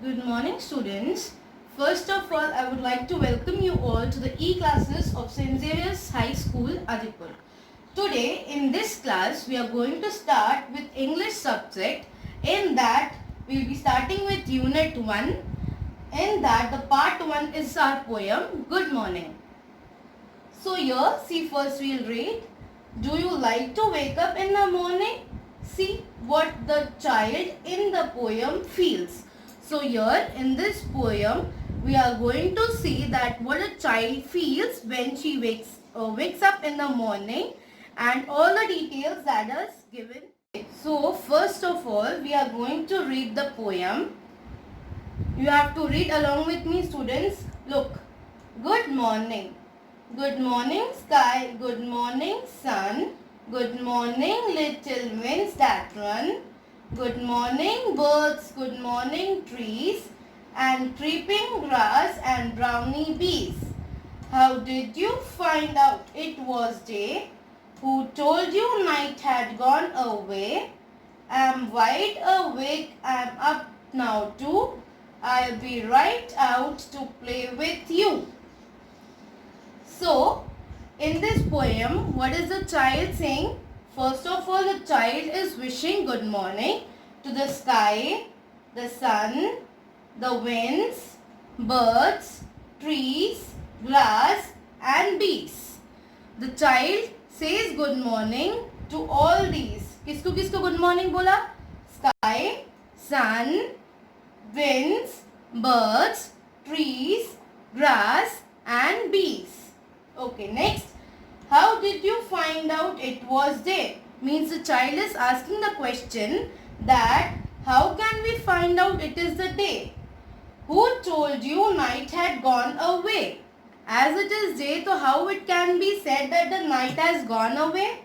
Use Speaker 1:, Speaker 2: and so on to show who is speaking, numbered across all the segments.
Speaker 1: Good morning, students. First of all, I would like to welcome you all to the E-classes of St. Xavier's High School, Adipur. Today, in this class, we are going to start with English subject. In that, we will be starting with Unit 1. In that, the part 1 is our poem, Good Morning. So here, see first we will read. Do you like to wake up in the morning? See what the child in the poem feels. So here in this poem, we are going to see that what a child feels when she wakes up in the morning and all the details that is given. So first of all, we are going to read the poem. You have to read along with me, students. Look, good morning. Good morning sky, good morning sun, good morning little winds that run, good morning birds, good morning trees, and creeping grass and brownie bees. How did you find out it was day? Who told you night had gone away? I'm wide awake, I'm up now too. I'll be right out to play with you. So, in this poem, what is the child saying? First of all, the child is wishing good morning to the sky, the sun, the winds, birds, trees, grass and bees. The child says good morning to all these. किसको किसको good morning बोला? Sky, sun, winds, birds, trees, grass and bees. Okay, next. How did you find out it was day? Means the child is asking the question that how can we find out it is the day? Who told you night had gone away? As it is day, so how it can be said that the night has gone away?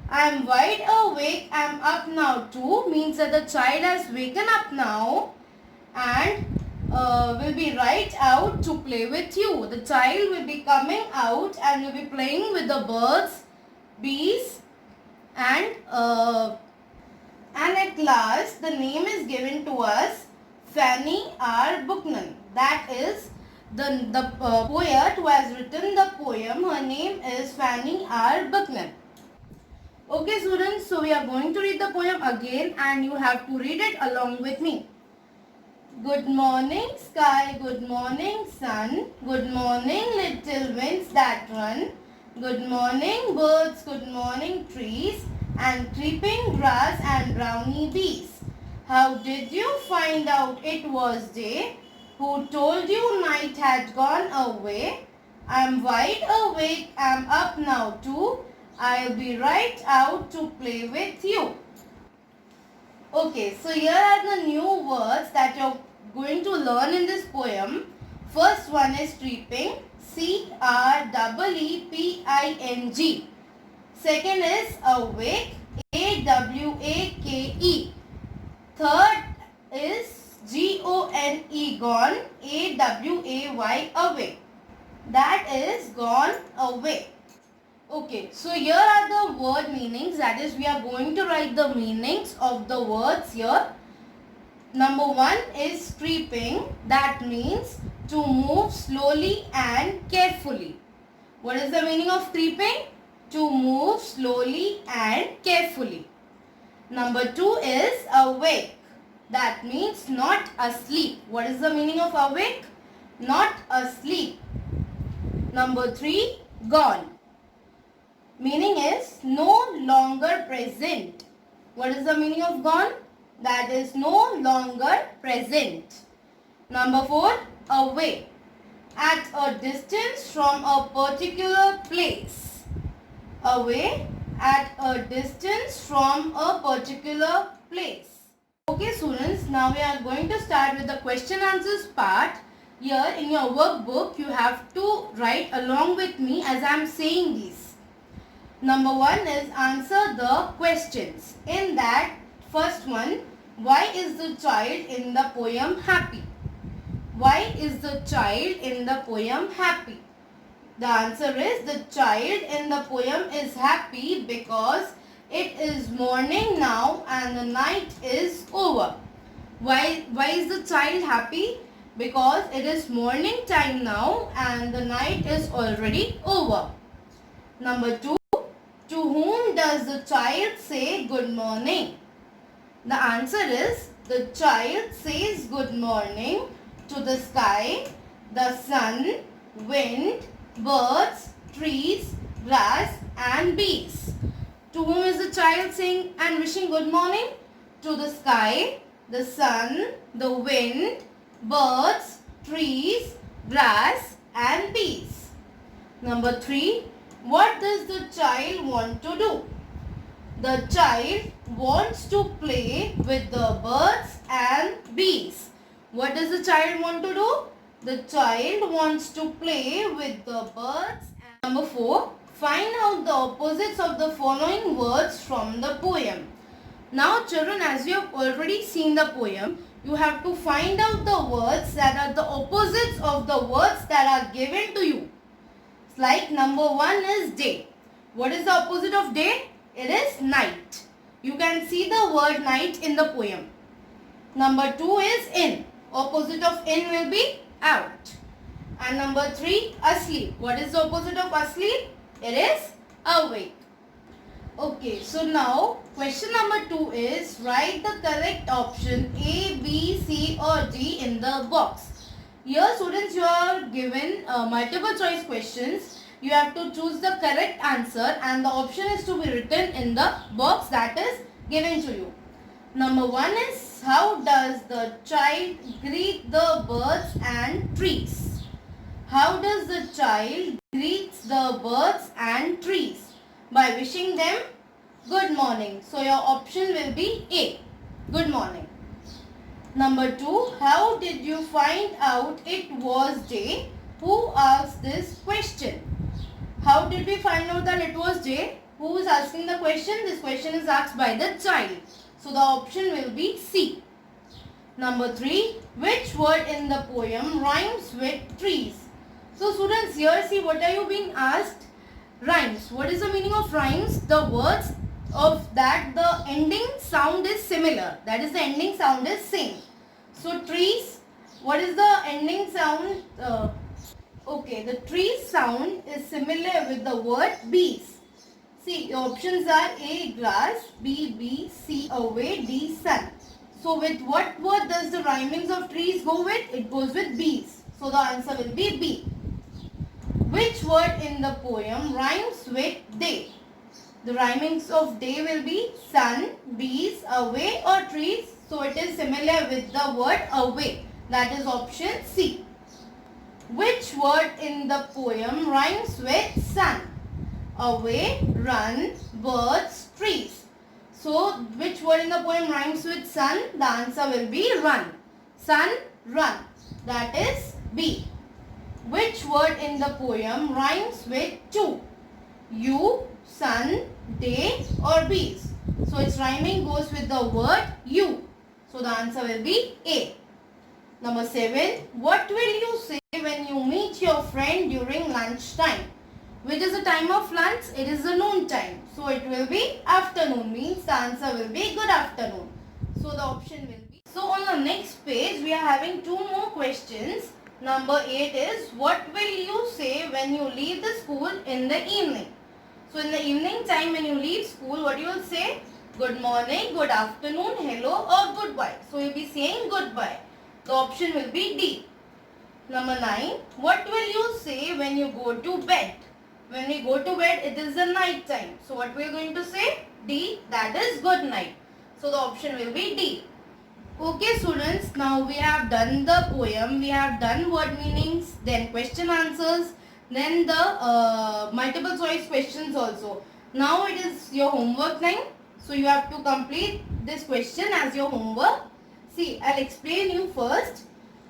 Speaker 1: I am wide awake, I am up now too. Means that the child has waken up now and will be right out to play with you. The child will be coming out and will be playing with the birds, bees and at last the name is given to us Fanny R. Buchanan. That is the poet who has written the poem. Her name is Fanny R. Buchanan. Okay students, so we are going to read the poem again and you have to read it along with me. Good morning sky, good morning sun, good morning little winds that run, good morning birds, good morning trees, and creeping grass and brownie bees. How did you find out it was day? Who told you night had gone away? I'm wide awake, I'm up now too. I'll be right out to play with you. Okay, so here are the new words that you're going to learn in this poem. First one is creeping, C-R-E-E-P-I-N-G. Second is awake, A-W-A-K-E. Third is G-O-N-E, gone, A-W-A-Y, away. That is gone away. Okay, so here are the word meanings. That is, we are going to write the meanings of the words here. Number one is creeping. That means to move slowly and carefully. What is the meaning of creeping? To move slowly and carefully. Number two is awake. That means not asleep. What is the meaning of awake? Not asleep. Number three, gone. Meaning is no longer present. What is the meaning of gone? That is no longer present. Number four, away. At a distance from a particular place. Away at a distance from a particular place. Okay students, now we are going to start with the question answers part. Here in your workbook, you have to write along with me as I am saying these. Number one is answer the questions. In that, first one, why is the child in the poem happy? Why is the child in the poem happy? The answer is the child in the poem is happy because it is morning now and the night is over. Why is the child happy? Because it is morning time now and the night is already over. Number 2. To whom does the child say good morning? The answer is the child says good morning to the sky, the sun, wind, birds, trees, grass and bees. To whom is the child saying and wishing good morning? To the sky, the sun, the wind, birds, trees, grass and bees. Number 3. What does the child want to do? The child wants to play with the birds and bees. What does the child want to do? The child wants to play with the birds. Number 4. Find out the opposites of the following words from the poem. Now children, as you have already seen the poem, you have to find out the words that are the opposites of the words that are given to you. Like number 1 is day. What is the opposite of day? It is night. You can see the word night in the poem. Number 2 is in. Opposite of in will be out. And number 3, asleep. What is the opposite of asleep? It is awake. Okay, so now question number 2 is write the correct option A, B, C or D in the box. Here students, you are given multiple choice questions. You have to choose the correct answer and the option is to be written in the box that is given to you. Number 1 is how does the child greet the birds and trees? How does the child greets the birds and trees? By wishing them good morning. So your option will be A, good morning. Number 2, how did you find out it was day? Who asked this question? How did we find out that it was day? Who is asking the question? This question is asked by the child. So the option will be C. Number 3, which word in the poem rhymes with trees? So students, here see what are you being asked? Rhymes. What is the meaning of rhymes? The words of that the ending sound is similar. That is the ending sound is same. So trees, what is the ending sound? Okay, the tree sound is similar with the word bees. See, your options are A, grass, B, bee, C, away, D, sun. So with what word does the rhymings of trees go with? It goes with bees. So the answer will be B. Which word in the poem rhymes with day? The rhymings of day will be sun, bees, away or trees. So it is similar with the word away. That is option C. Which word in the poem rhymes with sun? Away, run, birds, trees. So which word in the poem rhymes with sun? The answer will be run. Sun, run. That is B. Which word in the poem rhymes with two? You, sun, day or bees. So its rhyming goes with the word you. So the answer will be A. Number 7. What will you say when you meet your friend during lunch time? Which is the time of lunch? It is the noon time. So it will be afternoon. Means the answer will be good afternoon. So the option will be. So on the next page we are having 2 more questions. Number 8 is what will you say when you leave the school in the evening? So in the evening time when you leave school, what you will say? Good morning, good afternoon, hello or goodbye. So you will be saying goodbye. The option will be D. Number 9. What will you say when you go to bed? When we go to bed, it is the night time. So what we are going to say? D. That is good night. So the option will be D. Okay students, now we have done the poem. We have done word meanings, then question answers, then the multiple choice questions also. Now it is your homework time. So you have to complete this question as your homework. See, I'll explain you first.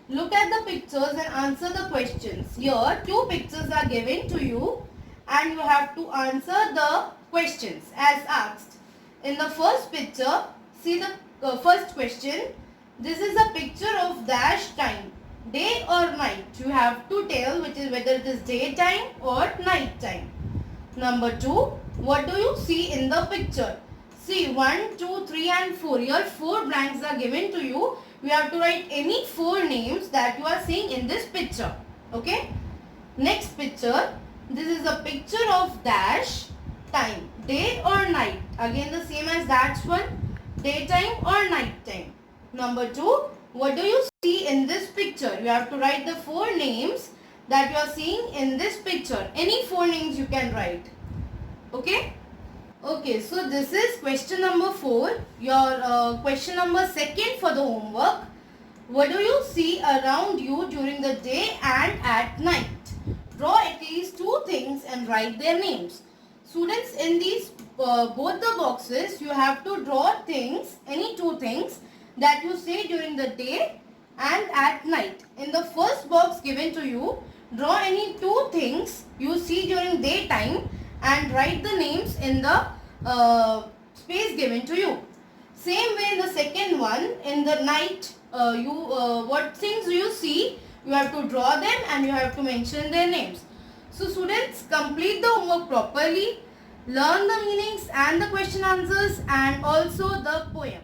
Speaker 1: Look at the pictures and answer the questions. Here 2 pictures are given to you and you have to answer the questions as asked. In the first picture, see the first question. This is a picture of dash time. Day or night. You have to tell which is whether it is daytime or night time. Number 2. What do you see in the picture? See 1, 2, 3 and 4. Here 4 blanks are given to you. you have to write any 4 names that you are seeing in this picture. Okay. Next picture. This is a picture of dash time. Day or night. Again the same as that one. Daytime or night time. Number 2. What do you see in this picture? You have to write the 4 names that you are seeing in this picture. Any 4 names you can write. Okay. Okay, so this is question number 4. Your question number 2 for the homework. What do you see around you during the day and at night? Draw at least 2 things and write their names. Students, in these both the boxes, you have to draw things, any 2 things that you see during the day and at night. In the first box given to you, draw any 2 things you see during daytime and write the names in the space given to you. Same way in the second one, in the night, what things you see, you have to draw them and you have to mention their names. So students, complete the homework properly, learn the meanings and the question answers and also the poem.